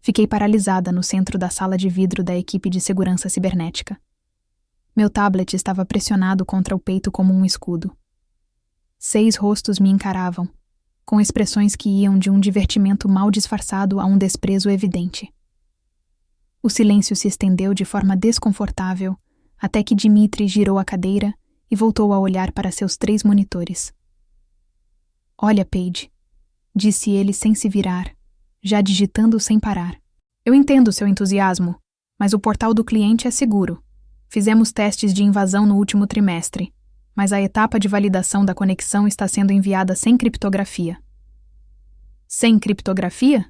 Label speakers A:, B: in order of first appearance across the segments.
A: Fiquei paralisada no centro da sala de vidro da equipe de segurança cibernética. Meu tablet estava pressionado contra o peito como um escudo. 6 rostos me encaravam, com expressões que iam de um divertimento mal disfarçado a um desprezo evidente. O silêncio se estendeu de forma desconfortável até que Dmitry girou a cadeira e voltou a olhar para seus 3 monitores. "Olha, Paige", disse ele sem se virar, já digitando sem parar. "Eu entendo seu entusiasmo, mas o portal do cliente é seguro. Fizemos testes de invasão no último trimestre, mas a etapa de validação da conexão está sendo enviada sem criptografia." "Sem criptografia?"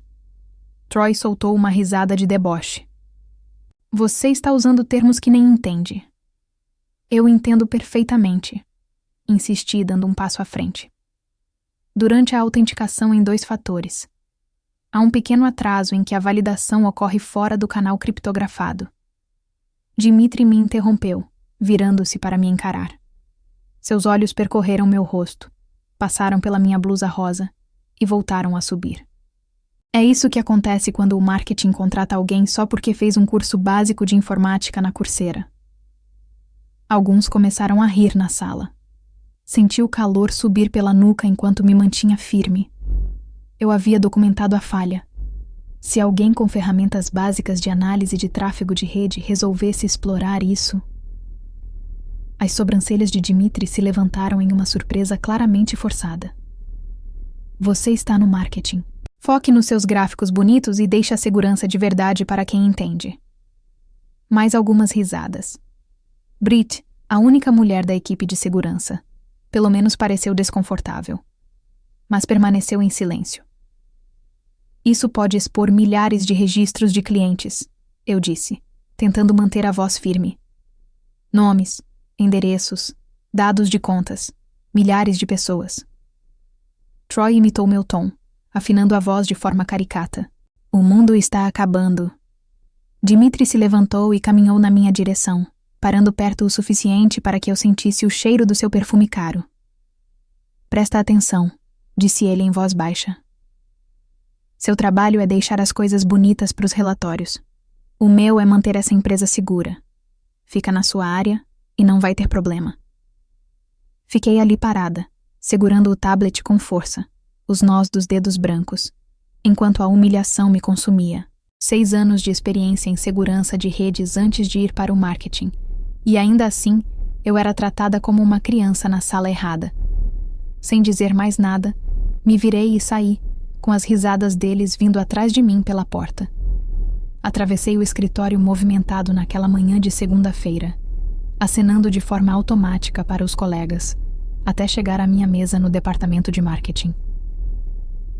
A: Troy soltou uma risada de deboche. "Você está usando termos que nem entende." "Eu entendo perfeitamente", insisti, dando um passo à frente. Durante a autenticação em 2 fatores, há um pequeno atraso em que a validação ocorre fora do canal criptografado. Dmitry me interrompeu, virando-se para me encarar. Seus olhos percorreram meu rosto, passaram pela minha blusa rosa e voltaram a subir. "É isso que acontece quando o marketing contrata alguém só porque fez um curso básico de informática na Coursera." Alguns começaram a rir na sala. Senti o calor subir pela nuca enquanto me mantinha firme. Eu havia documentado a falha. Se alguém com ferramentas básicas de análise de tráfego de rede resolvesse explorar isso... As sobrancelhas de Dmitry se levantaram em uma surpresa claramente forçada. "Você está no marketing. Foque nos seus gráficos bonitos e deixe a segurança de verdade para quem entende." Mais algumas risadas. Brit, a única mulher da equipe de segurança, pelo menos pareceu desconfortável, mas permaneceu em silêncio. "Isso pode expor milhares de registros de clientes", eu disse, tentando manter a voz firme. "Nomes, endereços, dados de contas, milhares de pessoas." Troy imitou meu tom, afinando a voz de forma caricata. "O mundo está acabando." Dmitry se levantou e caminhou na minha direção, parando perto o suficiente para que eu sentisse o cheiro do seu perfume caro. "Presta atenção", disse ele em voz baixa. "Seu trabalho é deixar as coisas bonitas para os relatórios. O meu é manter essa empresa segura. Fica na sua área e não vai ter problema." Fiquei ali parada, segurando o tablet com força, os nós dos dedos brancos, enquanto a humilhação me consumia. 6 anos de experiência em segurança de redes antes de ir para o marketing, e ainda assim eu era tratada como uma criança na sala errada. Sem dizer mais nada, me virei e saí, com as risadas deles vindo atrás de mim pela porta. Atravessei o escritório movimentado naquela manhã de segunda-feira, acenando de forma automática para os colegas, até chegar à minha mesa no departamento de marketing.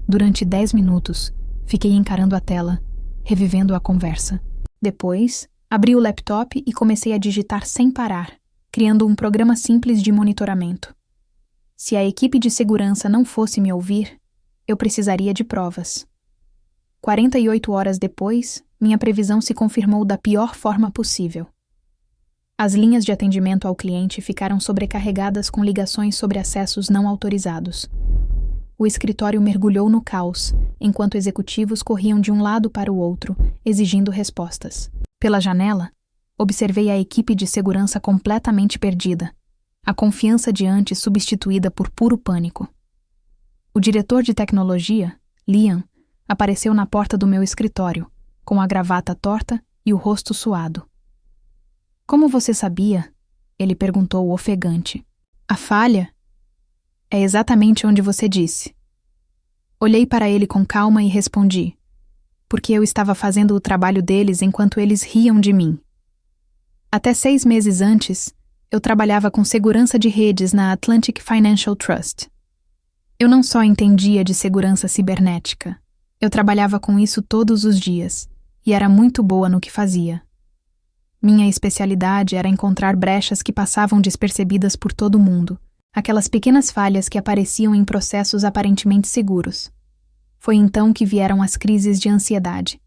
A: Durante 10 minutos, fiquei encarando a tela, revivendo a conversa. Depois, abri o laptop e comecei a digitar sem parar, criando um programa simples de monitoramento. Se a equipe de segurança não fosse me ouvir, eu precisaria de provas. 48 horas depois, minha previsão se confirmou da pior forma possível. As linhas de atendimento ao cliente ficaram sobrecarregadas com ligações sobre acessos não autorizados. O escritório mergulhou no caos, enquanto executivos corriam de um lado para o outro, exigindo respostas. Pela janela, observei a equipe de segurança completamente perdida, a confiança de antes substituída por puro pânico. O diretor de tecnologia, Liam, apareceu na porta do meu escritório, com a gravata torta e o rosto suado. "Como você sabia?" ele perguntou ofegante. "A falha é exatamente onde você disse." Olhei para ele com calma e respondi, porque eu estava fazendo o trabalho deles enquanto eles riam de mim. Até 6 meses antes, eu trabalhava com segurança de redes na Atlantic Financial Trust. Eu não só entendia de segurança cibernética, eu trabalhava com isso todos os dias, e era muito boa no que fazia. Minha especialidade era encontrar brechas que passavam despercebidas por todo mundo, aquelas pequenas falhas que apareciam em processos aparentemente seguros. Foi então que vieram as crises de ansiedade.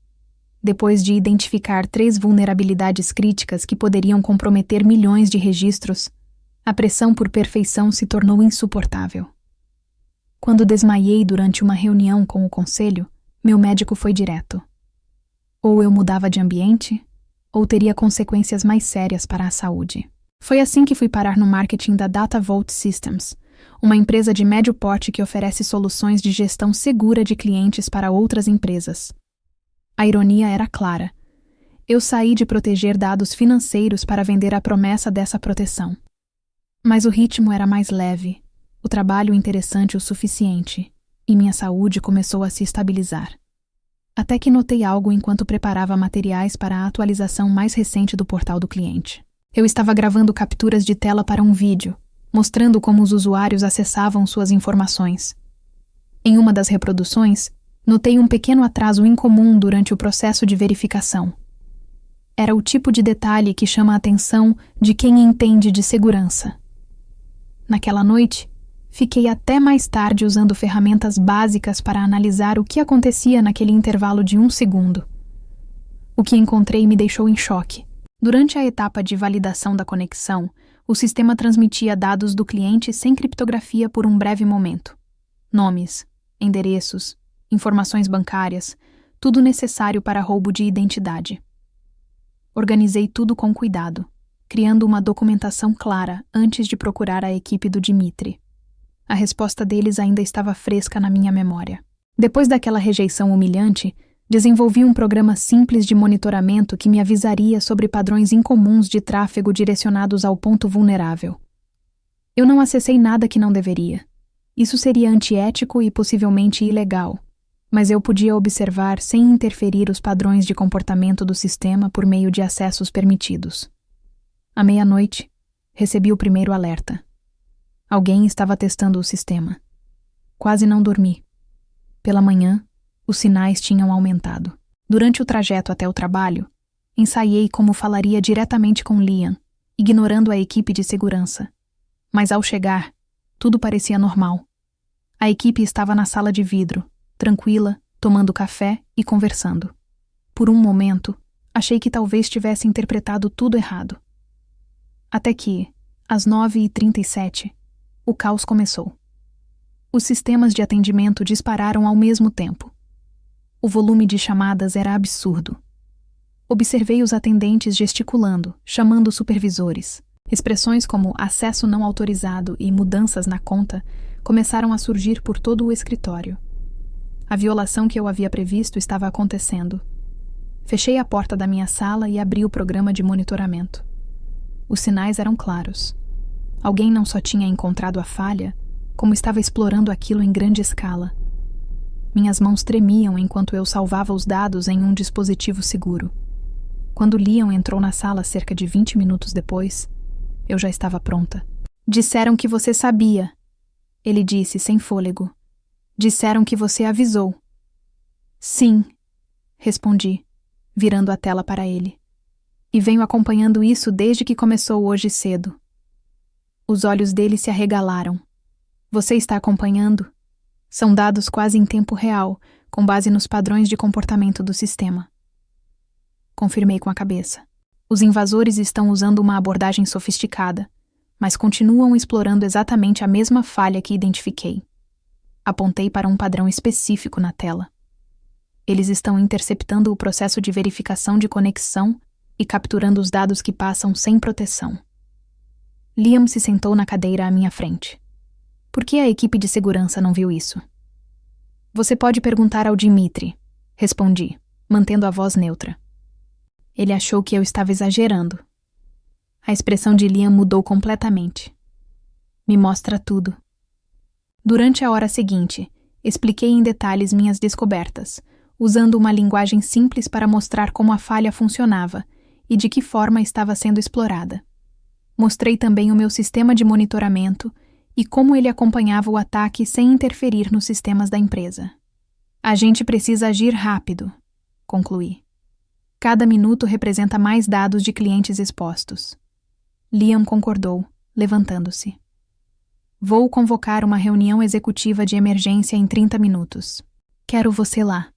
A: Depois de identificar 3 vulnerabilidades críticas que poderiam comprometer milhões de registros, a pressão por perfeição se tornou insuportável. Quando desmaiei durante uma reunião com o conselho, meu médico foi direto. Ou eu mudava de ambiente, ou teria consequências mais sérias para a saúde. Foi assim que fui parar no marketing da Data Vault Systems, uma empresa de médio porte que oferece soluções de gestão segura de clientes para outras empresas. A ironia era clara. Eu saí de proteger dados financeiros para vender a promessa dessa proteção. Mas o ritmo era mais leve, o trabalho interessante o suficiente, e minha saúde começou a se estabilizar. Até que notei algo enquanto preparava materiais para a atualização mais recente do portal do cliente. Eu estava gravando capturas de tela para um vídeo, mostrando como os usuários acessavam suas informações. Em uma das reproduções, notei um pequeno atraso incomum durante o processo de verificação. Era o tipo de detalhe que chama a atenção de quem entende de segurança. Naquela noite, fiquei até mais tarde usando ferramentas básicas para analisar o que acontecia naquele intervalo de 1 segundo. O que encontrei me deixou em choque. Durante a etapa de validação da conexão, o sistema transmitia dados do cliente sem criptografia por um breve momento. Nomes, endereços, informações bancárias, tudo necessário para roubo de identidade. Organizei tudo com cuidado, criando uma documentação clara antes de procurar a equipe do Dmitry. A resposta deles ainda estava fresca na minha memória. Depois daquela rejeição humilhante, desenvolvi um programa simples de monitoramento que me avisaria sobre padrões incomuns de tráfego direcionados ao ponto vulnerável. Eu não acessei nada que não deveria. Isso seria antiético e possivelmente ilegal, mas eu podia observar sem interferir os padrões de comportamento do sistema por meio de acessos permitidos. À meia-noite, recebi o primeiro alerta. Alguém estava testando o sistema. Quase não dormi. Pela manhã, os sinais tinham aumentado. Durante o trajeto até o trabalho, ensaiei como falaria diretamente com Liam, ignorando a equipe de segurança. Mas ao chegar, tudo parecia normal. A equipe estava na sala de vidro, tranquila, tomando café e conversando. Por um momento, achei que talvez tivesse interpretado tudo errado. Até que, às 9h37, o caos começou. Os sistemas de atendimento dispararam ao mesmo tempo. O volume de chamadas era absurdo. Observei os atendentes gesticulando, chamando supervisores. Expressões como acesso não autorizado e mudanças na conta começaram a surgir por todo o escritório. A violação que eu havia previsto estava acontecendo. Fechei a porta da minha sala e abri o programa de monitoramento. Os sinais eram claros. Alguém não só tinha encontrado a falha, como estava explorando aquilo em grande escala. Minhas mãos tremiam enquanto eu salvava os dados em um dispositivo seguro. Quando Liam entrou na sala cerca de 20 minutos depois, eu já estava pronta. Disseram que você sabia, ele disse sem fôlego. Disseram que você avisou. Sim, respondi, virando a tela para ele. E venho acompanhando isso desde que começou hoje cedo. Os olhos dele se arregalaram. Você está acompanhando? São dados quase em tempo real, com base nos padrões de comportamento do sistema. Confirmei com a cabeça. Os invasores estão usando uma abordagem sofisticada, mas continuam explorando exatamente a mesma falha que identifiquei. Apontei para um padrão específico na tela. Eles estão interceptando o processo de verificação de conexão e capturando os dados que passam sem proteção. Liam se sentou na cadeira à minha frente. Por que a equipe de segurança não viu isso? Você pode perguntar ao Dmitry, respondi, mantendo a voz neutra. Ele achou que eu estava exagerando. A expressão de Liam mudou completamente. Me mostra tudo. Durante a hora seguinte, expliquei em detalhes minhas descobertas, usando uma linguagem simples para mostrar como a falha funcionava e de que forma estava sendo explorada. Mostrei também o meu sistema de monitoramento e como ele acompanhava o ataque sem interferir nos sistemas da empresa. A gente precisa agir rápido, concluí. Cada minuto representa mais dados de clientes expostos. Liam concordou, levantando-se. Vou convocar uma reunião executiva de emergência em 30 minutos. Quero você lá.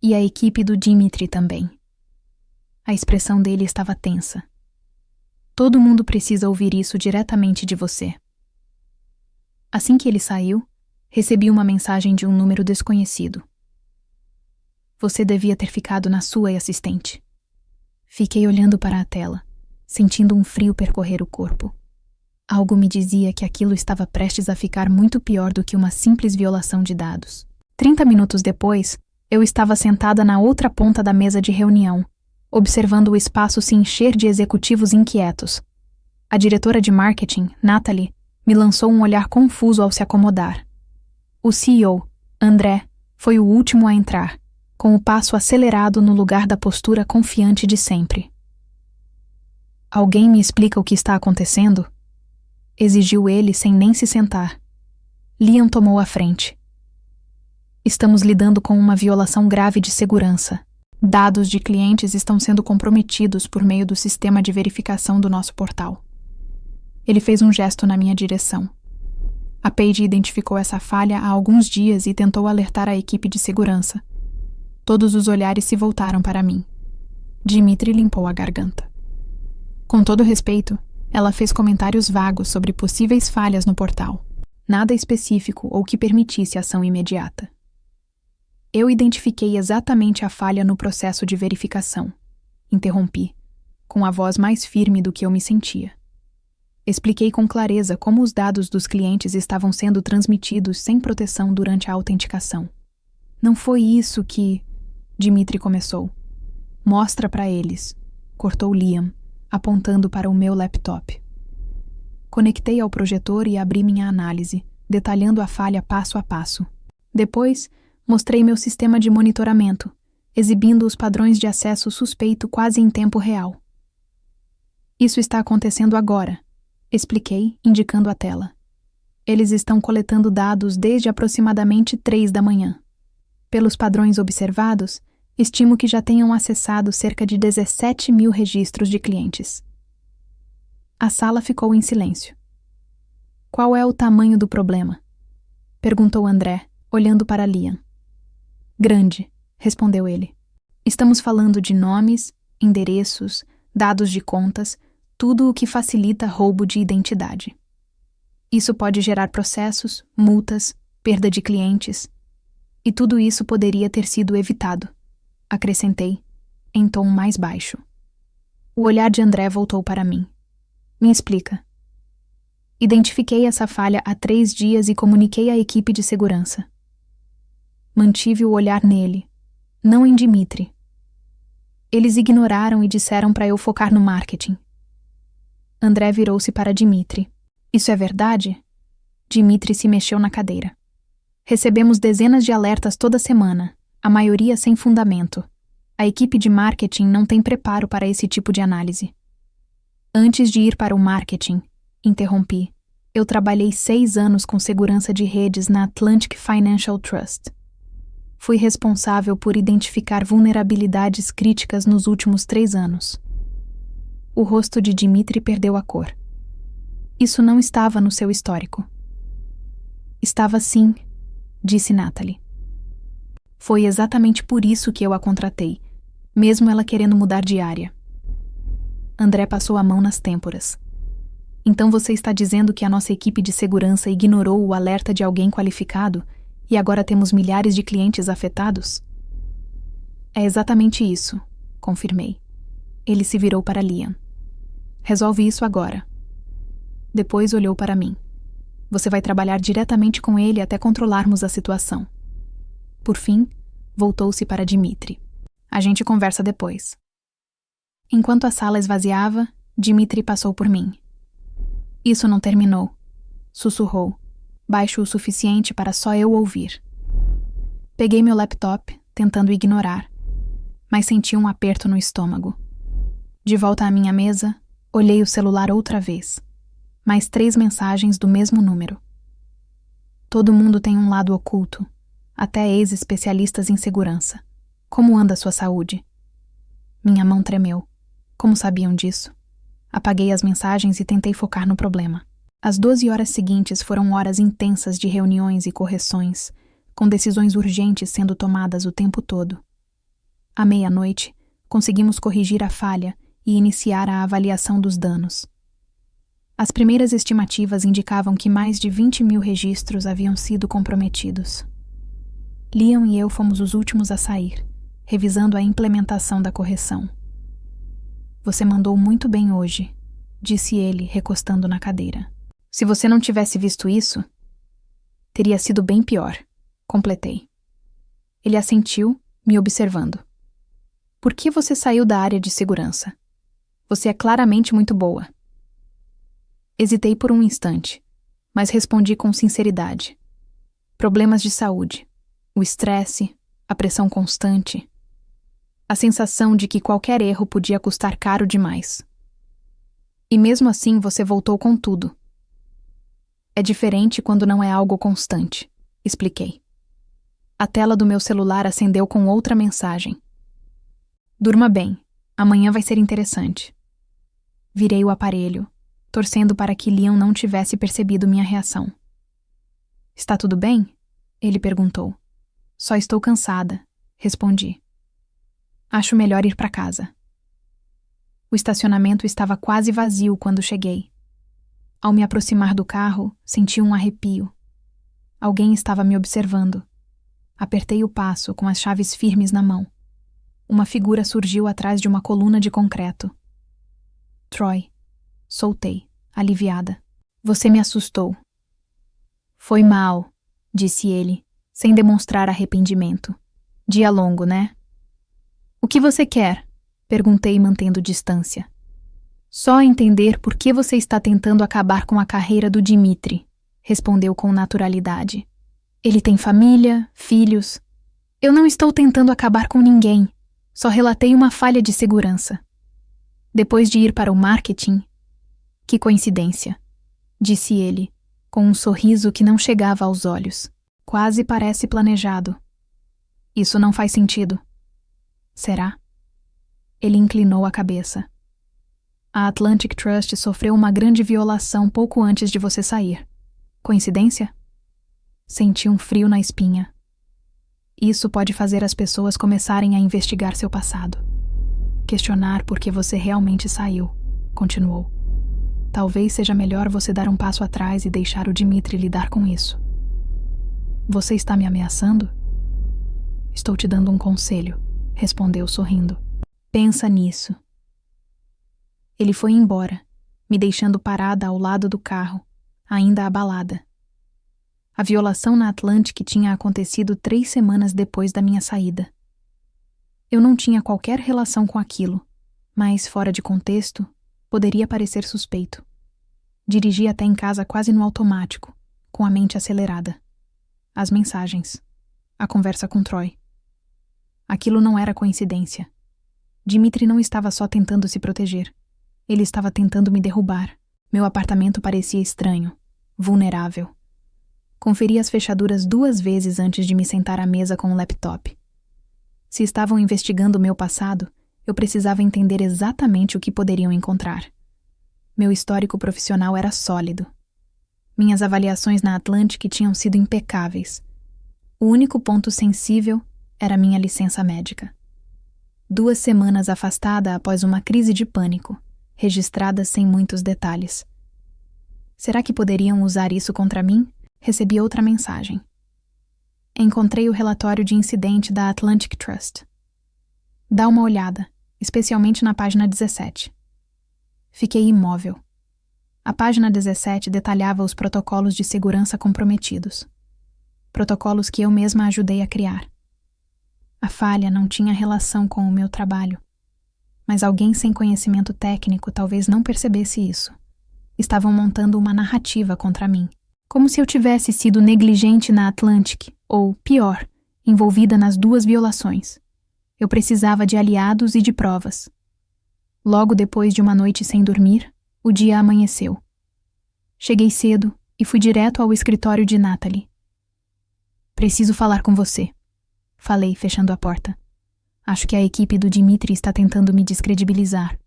A: E a equipe do Dmitry também. A expressão dele estava tensa. Todo mundo precisa ouvir isso diretamente de você. Assim que ele saiu, recebi uma mensagem de um número desconhecido. Você devia ter ficado na sua assistente. Fiquei olhando para a tela, sentindo um frio percorrer o corpo. Algo me dizia que aquilo estava prestes a ficar muito pior do que uma simples violação de dados. 30 minutos depois, eu estava sentada na outra ponta da mesa de reunião, observando o espaço se encher de executivos inquietos. A diretora de marketing, Natalie, me lançou um olhar confuso ao se acomodar. O CEO, André, foi o último a entrar, com o passo acelerado no lugar da postura confiante de sempre. Alguém me explica o que está acontecendo? Exigiu ele sem nem se sentar. Liam tomou a frente. Estamos lidando com uma violação grave de segurança. Dados de clientes estão sendo comprometidos por meio do sistema de verificação do nosso portal. Ele fez um gesto na minha direção. A Paige identificou essa falha há alguns dias e tentou alertar a equipe de segurança. Todos os olhares se voltaram para mim. Dimitri limpou a garganta. Com todo respeito, ela fez comentários vagos sobre possíveis falhas no portal. Nada específico ou que permitisse ação imediata. Eu identifiquei exatamente a falha no processo de verificação. Interrompi, com a voz mais firme do que eu me sentia. Expliquei com clareza como os dados dos clientes estavam sendo transmitidos sem proteção durante a autenticação. Não foi isso que... Dimitri começou. Mostra para eles, cortou Liam, apontando para o meu laptop. Conectei ao projetor e abri minha análise, detalhando a falha passo a passo. Depois, mostrei meu sistema de monitoramento, exibindo os padrões de acesso suspeito quase em tempo real. Isso está acontecendo agora, expliquei, indicando a tela. Eles estão coletando dados desde aproximadamente 3 da manhã. Pelos padrões observados, estimo que já tenham acessado cerca de 17 mil registros de clientes. A sala ficou em silêncio. Qual é o tamanho do problema? Perguntou André, olhando para Liam. Grande, respondeu ele. Estamos falando de nomes, endereços, dados de contas, tudo o que facilita roubo de identidade. Isso pode gerar processos, multas, perda de clientes. E tudo isso poderia ter sido evitado, acrescentei, em tom mais baixo. O olhar de André voltou para mim. Me explica. Identifiquei essa falha há 3 dias e comuniquei à equipe de segurança. Mantive o olhar nele, não em Dimitri. Eles ignoraram e disseram para eu focar no marketing. André virou-se para Dimitri. Isso é verdade? Dimitri se mexeu na cadeira. Recebemos dezenas de alertas toda semana, a maioria sem fundamento. A equipe de marketing não tem preparo para esse tipo de análise. Antes de ir para o marketing, interrompi, eu trabalhei 6 anos com segurança de redes na Atlantic Financial Trust. Fui responsável por identificar vulnerabilidades críticas nos últimos 3 anos. O rosto de Dimitri perdeu a cor. Isso não estava no seu histórico. Estava sim, disse Natalie. Foi exatamente por isso que eu a contratei, mesmo ela querendo mudar de área. André passou a mão nas têmporas. Então você está dizendo que a nossa equipe de segurança ignorou o alerta de alguém qualificado e agora temos milhares de clientes afetados? É exatamente isso, confirmei. Ele se virou para Liam. Resolve isso agora. Depois olhou para mim. Você vai trabalhar diretamente com ele até controlarmos a situação. Por fim, voltou-se para Dimitri. A gente conversa depois. Enquanto a sala esvaziava, Dimitri passou por mim. Isso não terminou, sussurrou, baixo o suficiente para só eu ouvir. Peguei meu laptop, tentando ignorar, mas senti um aperto no estômago. De volta à minha mesa, olhei o celular outra vez. Mais 3 mensagens do mesmo número. Todo mundo tem um lado oculto, até ex-especialistas em segurança. Como anda sua saúde? Minha mão tremeu. Como sabiam disso? Apaguei as mensagens e tentei focar no problema. As 12 horas seguintes foram horas intensas de reuniões e correções, com decisões urgentes sendo tomadas o tempo todo. À meia-noite, conseguimos corrigir a falha e iniciar a avaliação dos danos. As primeiras estimativas indicavam que mais de 20 mil registros haviam sido comprometidos. Liam e eu fomos os últimos a sair, revisando a implementação da correção. Você mandou muito bem hoje, disse ele, recostando na cadeira. Se você não tivesse visto isso, teria sido bem pior, completei. Ele assentiu, me observando. Por que você saiu da área de segurança? Você é claramente muito boa. Hesitei por um instante, mas respondi com sinceridade. Problemas de saúde, o estresse, a pressão constante, a sensação de que qualquer erro podia custar caro demais. E mesmo assim você voltou com tudo. É diferente quando não é algo constante, expliquei. A tela do meu celular acendeu com outra mensagem. Durma bem, amanhã vai ser interessante. Virei o aparelho, torcendo para que Liam não tivesse percebido minha reação. Está tudo bem? Ele perguntou. Só estou cansada, respondi. Acho melhor ir para casa. O estacionamento estava quase vazio quando cheguei. Ao me aproximar do carro, senti um arrepio. Alguém estava me observando. Apertei o passo com as chaves firmes na mão. Uma figura surgiu atrás de uma coluna de concreto. Troy. Soltei, aliviada. Você me assustou. Foi mal, disse ele, sem demonstrar arrependimento. Dia longo, né? O que você quer? Perguntei, mantendo distância. Só entender por que você está tentando acabar com a carreira do Dimitri, respondeu com naturalidade. Ele tem família, filhos. Eu não estou tentando acabar com ninguém. Só relatei uma falha de segurança. Depois de ir para o marketing... Que coincidência, disse ele, com um sorriso que não chegava aos olhos. Quase parece planejado. Isso não faz sentido. Será? Ele inclinou a cabeça. A Atlantic Trust sofreu uma grande violação pouco antes de você sair. Coincidência? Senti um frio na espinha. Isso pode fazer as pessoas começarem a investigar seu passado. Questionar por que você realmente saiu, continuou. Talvez seja melhor você dar um passo atrás e deixar o Dimitri lidar com isso. Você está me ameaçando? Estou te dando um conselho, respondeu sorrindo. Pensa nisso. Ele foi embora, me deixando parada ao lado do carro, ainda abalada. A violação na Atlantic tinha acontecido 3 semanas depois da minha saída. Eu não tinha qualquer relação com aquilo, mas, fora de contexto, poderia parecer suspeito. Dirigi até em casa quase no automático, com a mente acelerada. As mensagens. A conversa com Troy. Aquilo não era coincidência. Dimitri não estava só tentando se proteger. Ele estava tentando me derrubar. Meu apartamento parecia estranho, vulnerável. Conferi as fechaduras 2 vezes antes de me sentar à mesa com o laptop. Se estavam investigando o meu passado, eu precisava entender exatamente o que poderiam encontrar. Meu histórico profissional era sólido. Minhas avaliações na Atlantic tinham sido impecáveis. O único ponto sensível era minha licença médica. 2 semanas afastada após uma crise de pânico, registrada sem muitos detalhes. Será que poderiam usar isso contra mim? Recebi outra mensagem. Encontrei o relatório de incidente da Atlantic Trust. Dá uma olhada, especialmente na página 17. Fiquei imóvel. A página 17 detalhava os protocolos de segurança comprometidos. Protocolos que eu mesma ajudei a criar. A falha não tinha relação com o meu trabalho. Mas alguém sem conhecimento técnico talvez não percebesse isso. Estavam montando uma narrativa contra mim. Como se eu tivesse sido negligente na Atlantic, ou, pior, envolvida nas 2 violações. Eu precisava de aliados e de provas. Logo depois de uma noite sem dormir, o dia amanheceu. Cheguei cedo e fui direto ao escritório de Natalie. Preciso falar com você, falei, fechando a porta. Acho que a equipe do Dimitri está tentando me descredibilizar.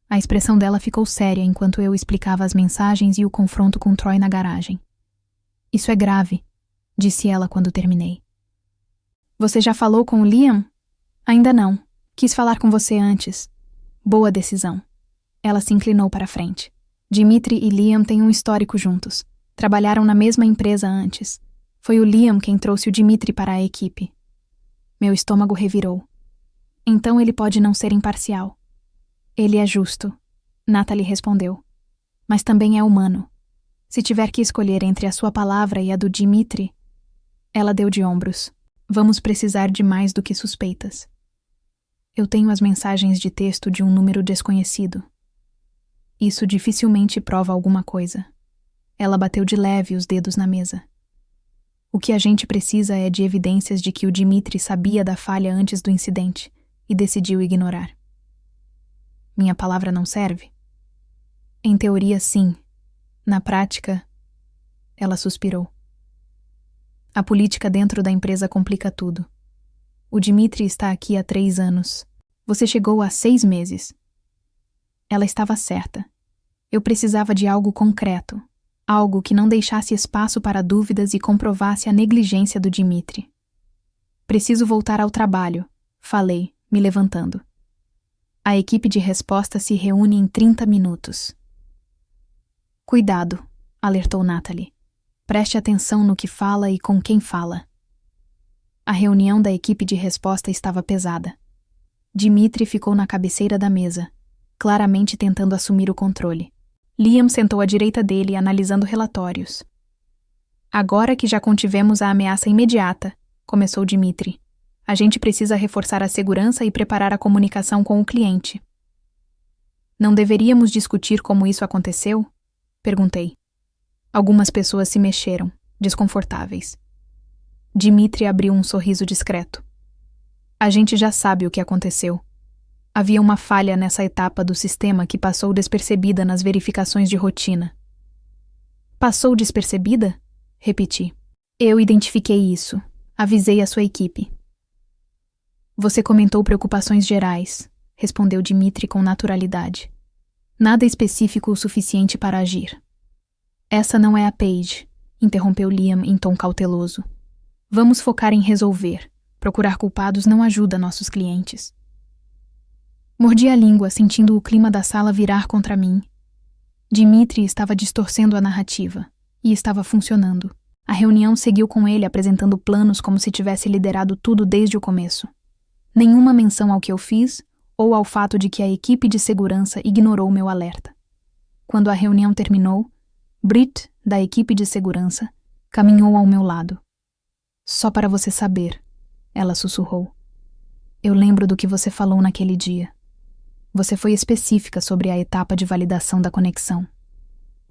A: A expressão dela ficou séria enquanto eu explicava as mensagens e o confronto com Troy na garagem. Isso é grave, disse ela quando terminei. Você já falou com o Liam? Ainda não. Quis falar com você antes. Boa decisão. Ela se inclinou para a frente. Dimitri e Liam têm um histórico juntos. Trabalharam na mesma empresa antes. Foi o Liam quem trouxe o Dimitri para a equipe. Meu estômago revirou. Então ele pode não ser imparcial. Ele é justo, Natalie respondeu. Mas também é humano. Se tiver que escolher entre a sua palavra e a do Dimitri... Ela deu de ombros. Vamos precisar de mais do que suspeitas. Eu tenho as mensagens de texto de um número desconhecido. Isso dificilmente prova alguma coisa. Ela bateu de leve os dedos na mesa. O que a gente precisa é de evidências de que o Dimitri sabia da falha antes do incidente e decidiu ignorar. Minha palavra não serve? Em teoria, sim. Na prática, ela suspirou. A política dentro da empresa complica tudo. O Dimitri está aqui há 3 anos. Você chegou há 6 meses. Ela estava certa. Eu precisava de algo concreto. Algo que não deixasse espaço para dúvidas e comprovasse a negligência do Dimitri. Preciso voltar ao trabalho, falei, me levantando. A equipe de resposta se reúne em 30 minutos. Cuidado, alertou Natalie. Preste atenção no que fala e com quem fala. A reunião da equipe de resposta estava pesada. Dimitri ficou na cabeceira da mesa, claramente tentando assumir o controle. Liam sentou à direita dele, analisando relatórios. Agora que já contivemos a ameaça imediata, começou Dimitri. A gente precisa reforçar a segurança e preparar a comunicação com o cliente. Não deveríamos discutir como isso aconteceu? Perguntei. Algumas pessoas se mexeram, desconfortáveis. Dimitri abriu um sorriso discreto. A gente já sabe o que aconteceu. Havia uma falha nessa etapa do sistema que passou despercebida nas verificações de rotina. Passou despercebida? Repeti. Eu identifiquei isso. Avisei a sua equipe. Você comentou preocupações gerais, respondeu Dimitri com naturalidade. Nada específico o suficiente para agir. Essa não é a Paige, interrompeu Liam em tom cauteloso. Vamos focar em resolver. Procurar culpados não ajuda nossos clientes. Mordi a língua, sentindo o clima da sala virar contra mim. Dimitri estava distorcendo a narrativa. E estava funcionando. A reunião seguiu com ele apresentando planos como se tivesse liderado tudo desde o começo. Nenhuma menção ao que eu fiz ou ao fato de que a equipe de segurança ignorou meu alerta. Quando a reunião terminou, Brit, da equipe de segurança, caminhou ao meu lado. Só para você saber, ela sussurrou. Eu lembro do que você falou naquele dia. Você foi específica sobre a etapa de validação da conexão.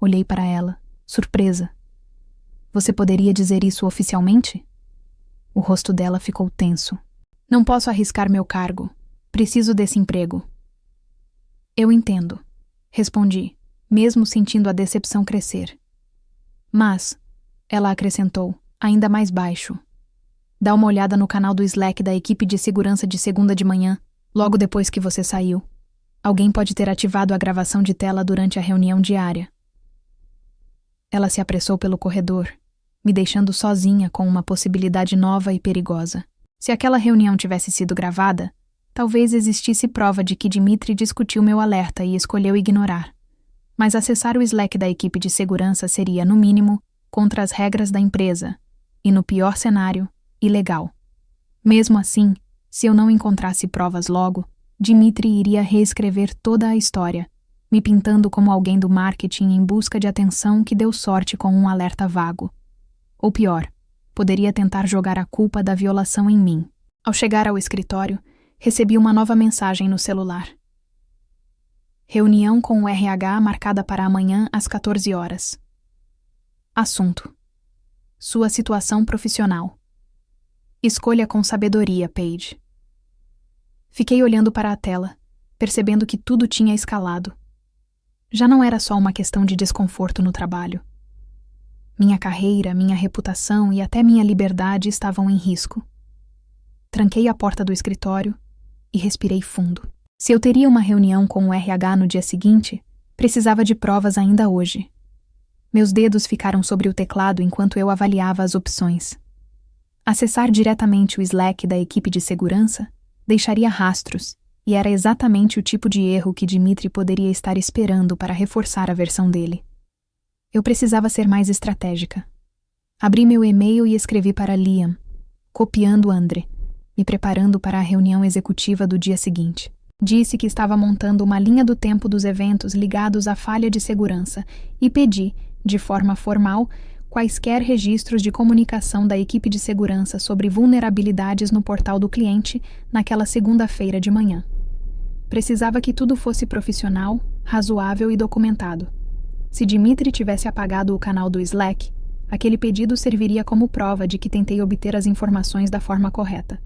A: Olhei para ela, surpresa. Você poderia dizer isso oficialmente? O rosto dela ficou tenso. Não posso arriscar meu cargo. Preciso desse emprego. Eu entendo, respondi, mesmo sentindo a decepção crescer. Mas, ela acrescentou, ainda mais baixo. Dá uma olhada no canal do Slack da equipe de segurança de segunda de manhã, logo depois que você saiu. Alguém pode ter ativado a gravação de tela durante a reunião diária. Ela se apressou pelo corredor, me deixando sozinha com uma possibilidade nova e perigosa. Se aquela reunião tivesse sido gravada, talvez existisse prova de que Dimitri discutiu meu alerta e escolheu ignorar. Mas acessar o Slack da equipe de segurança seria, no mínimo, contra as regras da empresa, e no pior cenário, ilegal. Mesmo assim, se eu não encontrasse provas logo, Dimitri iria reescrever toda a história, me pintando como alguém do marketing em busca de atenção que deu sorte com um alerta vago. Ou pior, poderia tentar jogar a culpa da violação em mim. Ao chegar ao escritório, recebi uma nova mensagem no celular. Reunião com o RH marcada para amanhã às 14 horas. Assunto: sua situação profissional. Escolha com sabedoria, Paige. Fiquei olhando para a tela, percebendo que tudo tinha escalado. Já não era só uma questão de desconforto no trabalho. Minha carreira, minha reputação e até minha liberdade estavam em risco. Tranquei a porta do escritório e respirei fundo. Se eu teria uma reunião com o RH no dia seguinte, precisava de provas ainda hoje. Meus dedos ficaram sobre o teclado enquanto eu avaliava as opções. Acessar diretamente o Slack da equipe de segurança deixaria rastros, e era exatamente o tipo de erro que Dimitri poderia estar esperando para reforçar a versão dele. Eu precisava ser mais estratégica. Abri meu e-mail e escrevi para Liam, copiando André, me preparando para a reunião executiva do dia seguinte. Disse que estava montando uma linha do tempo dos eventos ligados à falha de segurança e pedi, de forma formal, quaisquer registros de comunicação da equipe de segurança sobre vulnerabilidades no portal do cliente naquela segunda-feira de manhã. Precisava que tudo fosse profissional, razoável e documentado. Se Dmitry tivesse apagado o canal do Slack, aquele pedido serviria como prova de que tentei obter as informações da forma correta.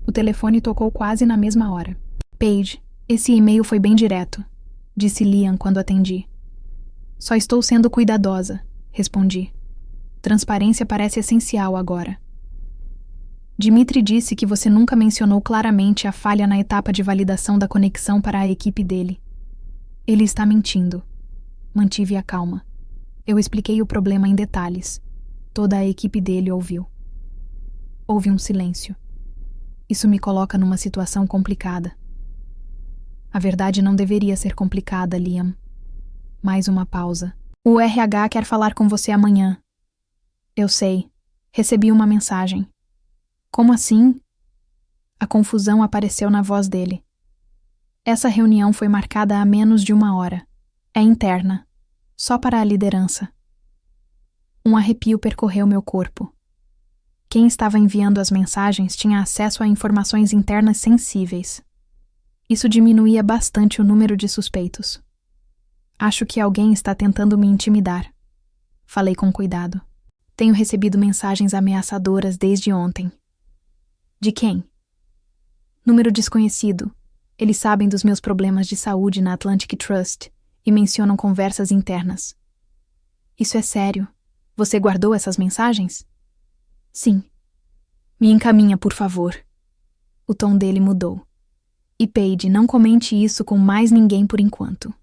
A: O telefone tocou quase na mesma hora. Paige, esse e-mail foi bem direto, disse Liam quando atendi. Só estou sendo cuidadosa, respondi. Transparência parece essencial agora. Dmitry disse que você nunca mencionou claramente a falha na etapa de validação da conexão para a equipe dele. Ele está mentindo. Mantive a calma. Eu expliquei o problema em detalhes. Toda a equipe dele ouviu. Houve um silêncio. Isso me coloca numa situação complicada. A verdade não deveria ser complicada, Liam. Mais uma pausa. O RH quer falar com você amanhã. Eu sei. Recebi uma mensagem. Como assim? A confusão apareceu na voz dele. Essa reunião foi marcada há menos de 1 hora. É interna. Só para a liderança. Um arrepio percorreu meu corpo. Quem estava enviando as mensagens tinha acesso a informações internas sensíveis. Isso diminuía bastante o número de suspeitos. Acho que alguém está tentando me intimidar. Falei com cuidado. Tenho recebido mensagens ameaçadoras desde ontem. De quem? Número desconhecido. Eles sabem dos meus problemas de saúde na Atlantic Trust e mencionam conversas internas. Isso é sério. Você guardou essas mensagens? Sim. Me encaminha, por favor. O tom dele mudou. E Paige, não comente isso com mais ninguém por enquanto.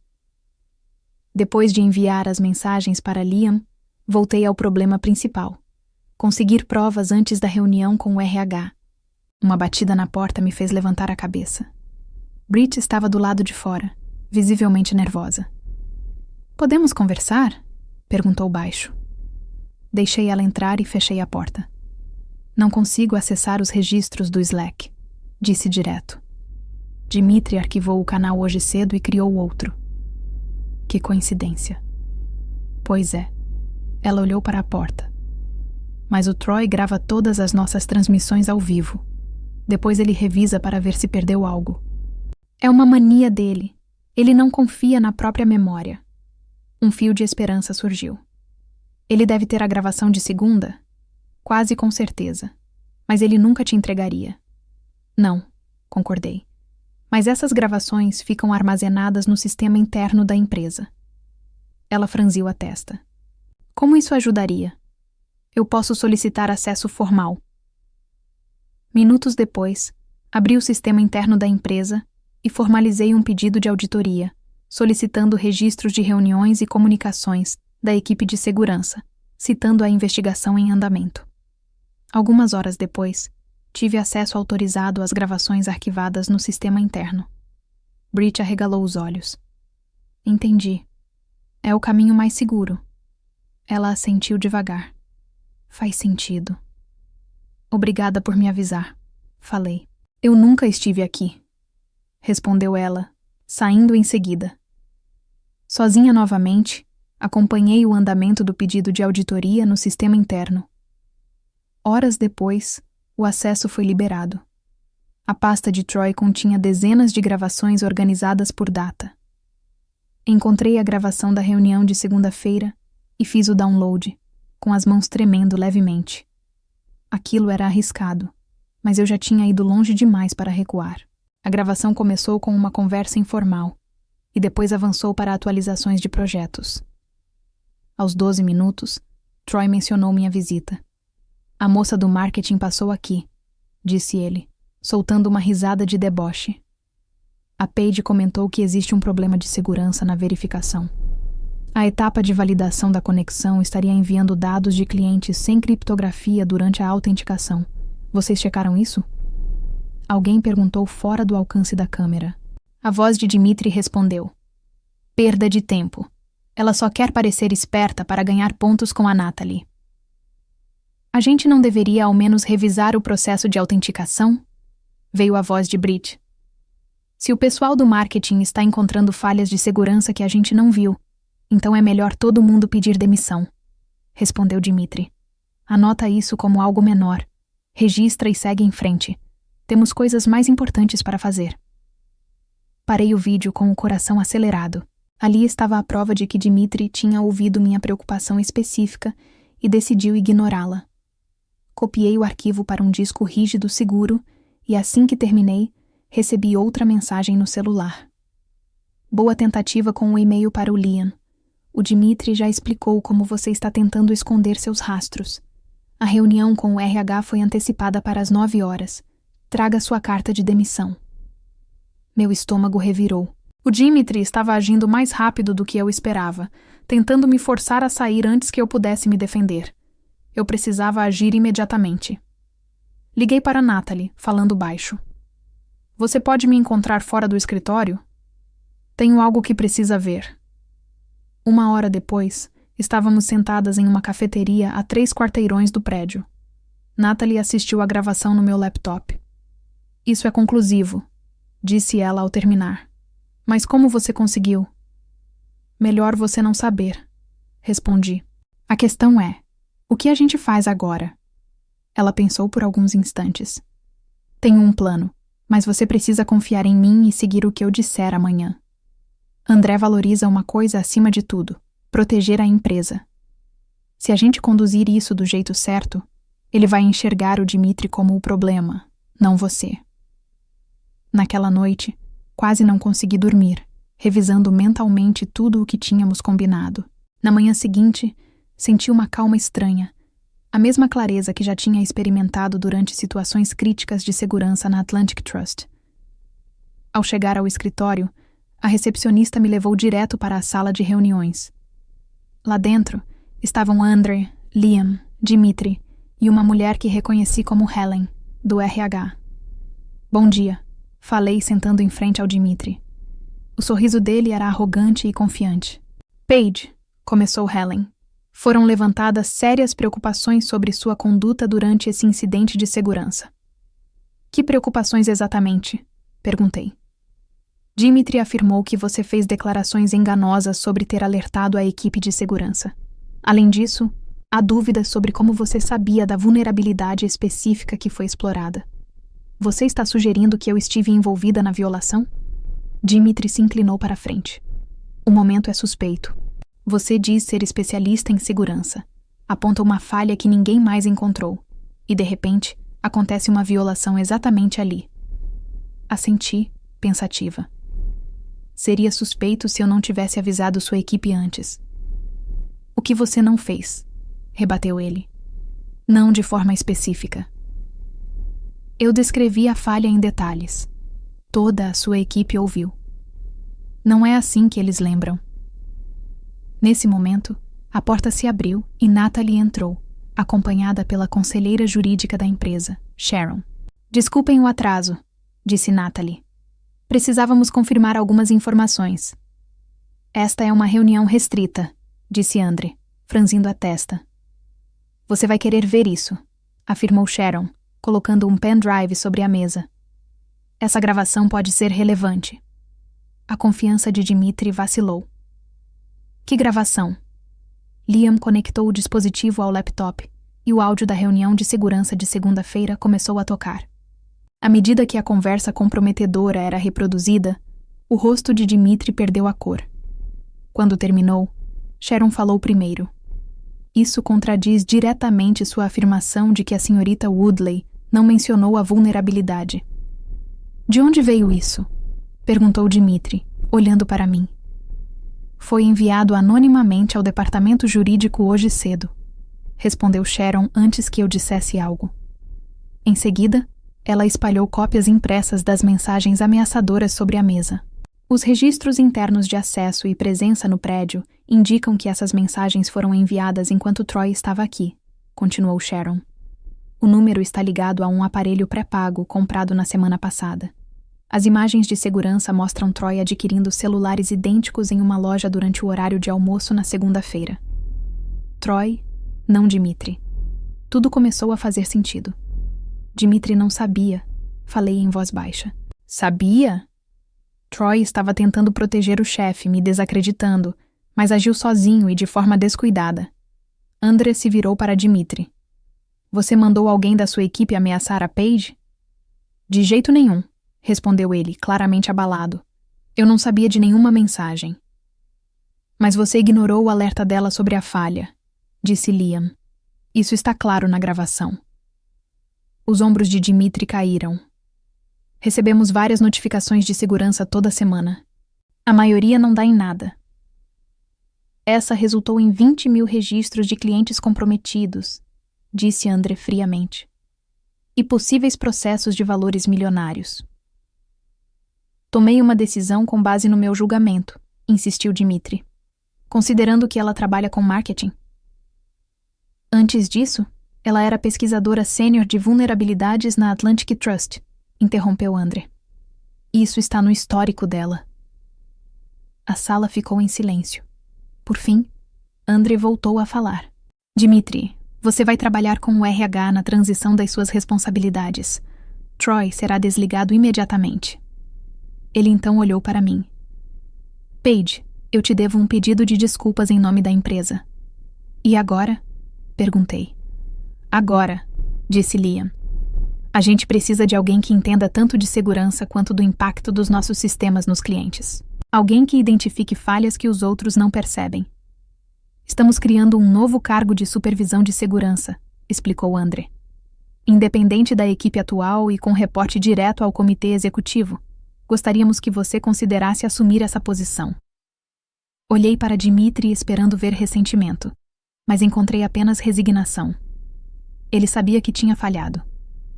A: Depois de enviar as mensagens para Liam, voltei ao problema principal. Conseguir provas antes da reunião com o RH. Uma batida na porta me fez levantar a cabeça. Brit estava do lado de fora, visivelmente nervosa. Podemos conversar? Perguntou baixo. Deixei ela entrar e fechei a porta. Não consigo acessar os registros do Slack, disse direto. Dmitry arquivou o canal hoje cedo e criou outro. Que coincidência. Pois é. Ela olhou para a porta. Mas o Troy grava todas as nossas transmissões ao vivo. Depois ele revisa para ver se perdeu algo. É uma mania dele. Ele não confia na própria memória. Um fio de esperança surgiu. Ele deve ter a gravação de segunda? Quase com certeza. Mas ele nunca te entregaria. Não, concordei. Mas essas gravações ficam armazenadas no sistema interno da empresa. Ela franziu a testa. Como isso ajudaria? Eu posso solicitar acesso formal. Minutos depois, abri o sistema interno da empresa e formalizei um pedido de auditoria, solicitando registros de reuniões e comunicações da equipe de segurança, citando a investigação em andamento. Algumas horas depois, tive acesso autorizado às gravações arquivadas no sistema interno. Brit arregalou os olhos. Entendi. É o caminho mais seguro. Ela assentiu devagar. Faz sentido. Obrigada por me avisar, falei. Eu nunca estive aqui, respondeu ela, saindo em seguida. Sozinha novamente, acompanhei o andamento do pedido de auditoria no sistema interno. Horas depois, o acesso foi liberado. A pasta de Troy continha dezenas de gravações organizadas por data. Encontrei a gravação da reunião de segunda-feira e fiz o download, com as mãos tremendo levemente. Aquilo era arriscado, mas eu já tinha ido longe demais para recuar. A gravação começou com uma conversa informal e depois avançou para atualizações de projetos. Aos 12 minutos, Troy mencionou minha visita. A moça do marketing passou aqui, disse ele, soltando uma risada de deboche. A Paige comentou que existe um problema de segurança na verificação. A etapa de validação da conexão estaria enviando dados de clientes sem criptografia durante a autenticação. Vocês checaram isso? Alguém perguntou fora do alcance da câmera. A voz de Dmitry respondeu. Perda de tempo. Ela só quer parecer esperta para ganhar pontos com a Natalie. A gente não deveria ao menos revisar o processo de autenticação? Veio a voz de Brit. Se o pessoal do marketing está encontrando falhas de segurança que a gente não viu, então é melhor todo mundo pedir demissão, respondeu Dimitri. Anota isso como algo menor. Registra e segue em frente. Temos coisas mais importantes para fazer. Parei o vídeo com o coração acelerado. Ali estava a prova de que Dimitri tinha ouvido minha preocupação específica e decidiu ignorá-la. Copiei o arquivo para um disco rígido seguro e, assim que terminei, recebi outra mensagem no celular. Boa tentativa com o e-mail para o Liam. O Dimitri já explicou como você está tentando esconder seus rastros. A reunião com o RH foi antecipada para as 9 horas. Traga sua carta de demissão. Meu estômago revirou. O Dimitri estava agindo mais rápido do que eu esperava, tentando me forçar a sair antes que eu pudesse me defender. Eu precisava agir imediatamente. Liguei para Natalie, falando baixo. Você pode me encontrar fora do escritório? Tenho algo que precisa ver. 1 hora depois, estávamos sentadas em uma cafeteria a 3 quarteirões do prédio. Natalie assistiu à gravação no meu laptop. Isso é conclusivo, disse ela ao terminar. Mas como você conseguiu? Melhor você não saber, respondi. A questão é, o que a gente faz agora? Ela pensou por alguns instantes. Tenho um plano, mas você precisa confiar em mim e seguir o que eu disser amanhã. André valoriza uma coisa acima de tudo: proteger a empresa. Se a gente conduzir isso do jeito certo, ele vai enxergar o Dimitri como o problema, não você. Naquela noite, quase não consegui dormir, revisando mentalmente tudo o que tínhamos combinado. Na manhã seguinte, senti uma calma estranha, a mesma clareza que já tinha experimentado durante situações críticas de segurança na Atlantic Trust. Ao chegar ao escritório, a recepcionista me levou direto para a sala de reuniões. Lá dentro estavam André, Liam, Dimitri e uma mulher que reconheci como Helen, do RH. Bom dia, falei sentando em frente ao Dimitri. O sorriso dele era arrogante e confiante. Paige, começou Helen. Foram levantadas sérias preocupações sobre sua conduta durante esse incidente de segurança. Que preocupações exatamente? Perguntei. Dimitri afirmou que você fez declarações enganosas sobre ter alertado a equipe de segurança. Além disso, há dúvidas sobre como você sabia da vulnerabilidade específica que foi explorada. Você está sugerindo que eu estive envolvida na violação? Dimitri se inclinou para a frente. O momento é suspeito. Você diz ser especialista em segurança. Aponta uma falha que ninguém mais encontrou. E, de repente, acontece uma violação exatamente ali. Assenti, pensativa. Seria suspeito se eu não tivesse avisado sua equipe antes. O que você não fez? Rebateu ele. Não de forma específica. Eu descrevi a falha em detalhes. Toda a sua equipe ouviu. Não é assim que eles lembram. Nesse momento, a porta se abriu e Natalie entrou, acompanhada pela conselheira jurídica da empresa, Sharon. Desculpem o atraso, disse Natalie. Precisávamos confirmar algumas informações. Esta é uma reunião restrita, disse André, franzindo a testa. Você vai querer ver isso, afirmou Sharon, colocando um pendrive sobre a mesa. Essa gravação pode ser relevante. A confiança de Dimitri vacilou. Que gravação? Liam conectou o dispositivo ao laptop e o áudio da reunião de segurança de segunda-feira começou a tocar. À medida que a conversa comprometedora era reproduzida, o rosto de Dimitri perdeu a cor. Quando terminou, Sharon falou primeiro. Isso contradiz diretamente sua afirmação de que a senhorita Woodley não mencionou a vulnerabilidade. De onde veio isso? Perguntou Dimitri, olhando para mim. Foi enviado anonimamente ao departamento jurídico hoje cedo, respondeu Sharon antes que eu dissesse algo. Em seguida, ela espalhou cópias impressas das mensagens ameaçadoras sobre a mesa. Os registros internos de acesso e presença no prédio indicam que essas mensagens foram enviadas enquanto Troy estava aqui, continuou Sharon. O número está ligado a um aparelho pré-pago comprado na semana passada. As imagens de segurança mostram Troy adquirindo celulares idênticos em uma loja durante o horário de almoço na segunda-feira. Troy, não Dimitri. Tudo começou a fazer sentido. Dmitri não sabia, falei em voz baixa. Sabia? Troy estava tentando proteger o chefe, me desacreditando, mas agiu sozinho e de forma descuidada. André se virou para Dmitri. Você mandou alguém da sua equipe ameaçar a Paige? De jeito nenhum, respondeu ele, claramente abalado. Eu não sabia de nenhuma mensagem. Mas você ignorou o alerta dela sobre a falha, disse Liam. Isso está claro na gravação. Os ombros de Dmitri caíram. Recebemos várias notificações de segurança toda semana. A maioria não dá em nada. Essa resultou em 20 mil registros de clientes comprometidos, disse André friamente. E possíveis processos de valores milionários. Tomei uma decisão com base no meu julgamento, insistiu Dmitri. Considerando que ela trabalha com marketing. Antes disso, ela era pesquisadora sênior de vulnerabilidades na Atlantic Trust, interrompeu André. Isso está no histórico dela. A sala ficou em silêncio. Por fim, André voltou a falar. Dmitri, você vai trabalhar com o RH na transição das suas responsabilidades. Troy será desligado imediatamente. Ele então olhou para mim. Paige, eu te devo um pedido de desculpas em nome da empresa. E agora? Perguntei. Agora, disse Liam. A gente precisa de alguém que entenda tanto de segurança quanto do impacto dos nossos sistemas nos clientes. Alguém que identifique falhas que os outros não percebem. Estamos criando um novo cargo de supervisão de segurança, explicou André. Independente da equipe atual e com reporte direto ao comitê executivo, gostaríamos que você considerasse assumir essa posição. Olhei para Dmitri esperando ver ressentimento, mas encontrei apenas resignação. Ele sabia que tinha falhado,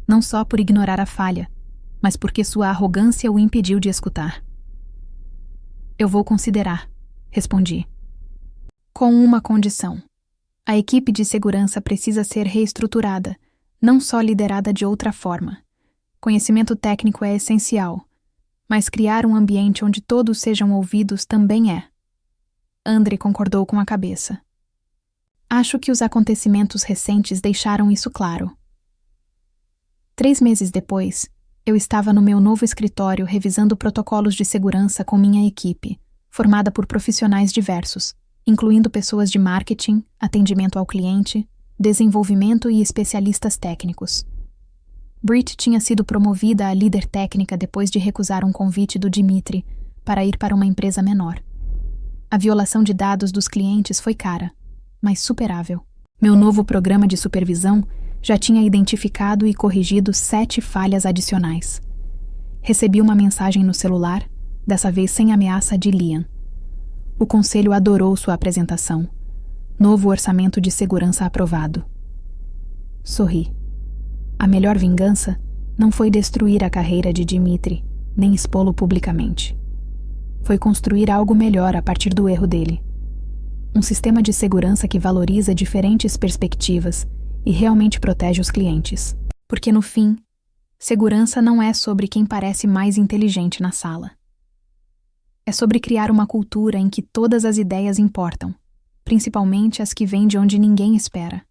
A: não só por ignorar a falha, mas porque sua arrogância o impediu de escutar. Eu vou considerar, respondi. Com uma condição. A equipe de segurança precisa ser reestruturada, não só liderada de outra forma. Conhecimento técnico é essencial, mas criar um ambiente onde todos sejam ouvidos também é. André concordou com a cabeça. Acho que os acontecimentos recentes deixaram isso claro. 3 meses depois, eu estava no meu novo escritório revisando protocolos de segurança com minha equipe, formada por profissionais diversos, incluindo pessoas de marketing, atendimento ao cliente, desenvolvimento e especialistas técnicos. Brit tinha sido promovida a líder técnica depois de recusar um convite do Dmitri para ir para uma empresa menor. A violação de dados dos clientes foi cara, mas superável. Meu novo programa de supervisão já tinha identificado e corrigido 7 falhas adicionais. Recebi uma mensagem no celular, dessa vez sem ameaça, de Liam. O conselho adorou sua apresentação. Novo orçamento de segurança aprovado. Sorri. A melhor vingança não foi destruir a carreira de Dmitri, nem expô-lo publicamente. Foi construir algo melhor a partir do erro dele. Um sistema de segurança que valoriza diferentes perspectivas e realmente protege os clientes. Porque, no fim, segurança não é sobre quem parece mais inteligente na sala. É sobre criar uma cultura em que todas as ideias importam, principalmente as que vêm de onde ninguém espera.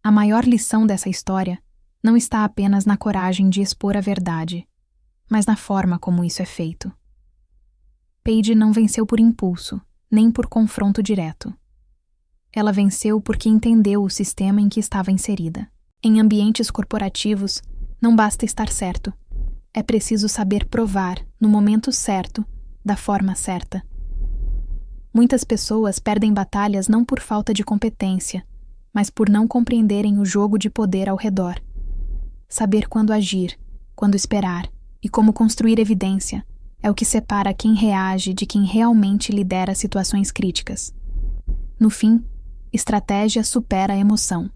A: A maior lição dessa história não está apenas na coragem de expor a verdade, mas na forma como isso é feito. Paige não venceu por impulso, nem por confronto direto. Ela venceu porque entendeu o sistema em que estava inserida. Em ambientes corporativos, não basta estar certo. É preciso saber provar, no momento certo, da forma certa. Muitas pessoas perdem batalhas não por falta de competência, mas por não compreenderem o jogo de poder ao redor. Saber quando agir, quando esperar e como construir evidência é o que separa quem reage de quem realmente lidera situações críticas. No fim, estratégia supera a emoção.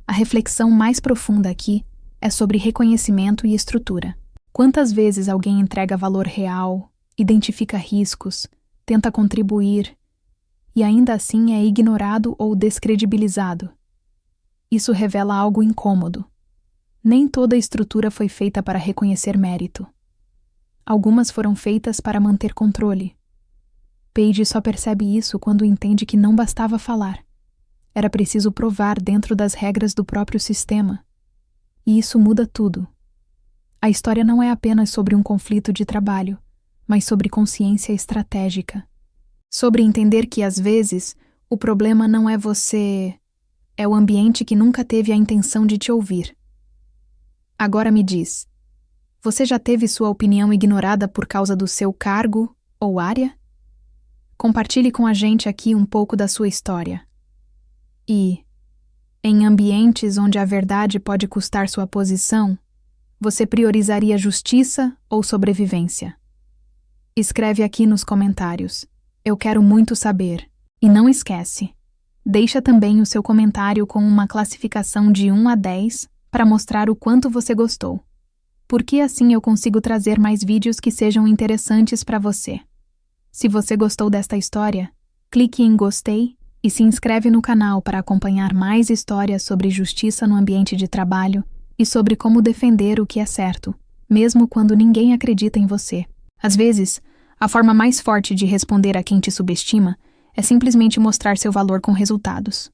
A: A reflexão mais profunda aqui é sobre reconhecimento e estrutura. Quantas vezes alguém entrega valor real, identifica riscos, tenta contribuir e ainda assim é ignorado ou descredibilizado? Isso revela algo incômodo. Nem toda a estrutura foi feita para reconhecer mérito. Algumas foram feitas para manter controle. Paige só percebe isso quando entende que não bastava falar. era preciso provar dentro das regras do próprio sistema. E isso muda tudo. A história não é apenas sobre um conflito de trabalho, mas sobre consciência estratégica. Sobre entender que, às vezes, o problema não é você, é o ambiente que nunca teve a intenção de te ouvir. Agora me diz, você já teve sua opinião ignorada por causa do seu cargo ou área? Compartilhe com a gente aqui um pouco da sua história. E, em ambientes onde a verdade pode custar sua posição, você priorizaria justiça ou sobrevivência? Escreve aqui nos comentários. Eu quero muito saber. E não esquece, deixa também o seu comentário com uma classificação de 1 a 10 para mostrar o quanto você gostou. Porque assim eu consigo trazer mais vídeos que sejam interessantes para você. Se você gostou desta história, clique em gostei e se inscreve no canal para acompanhar mais histórias sobre justiça no ambiente de trabalho e sobre como defender o que é certo, mesmo quando ninguém acredita em você. Às vezes, a forma mais forte de responder a quem te subestima é simplesmente mostrar seu valor com resultados.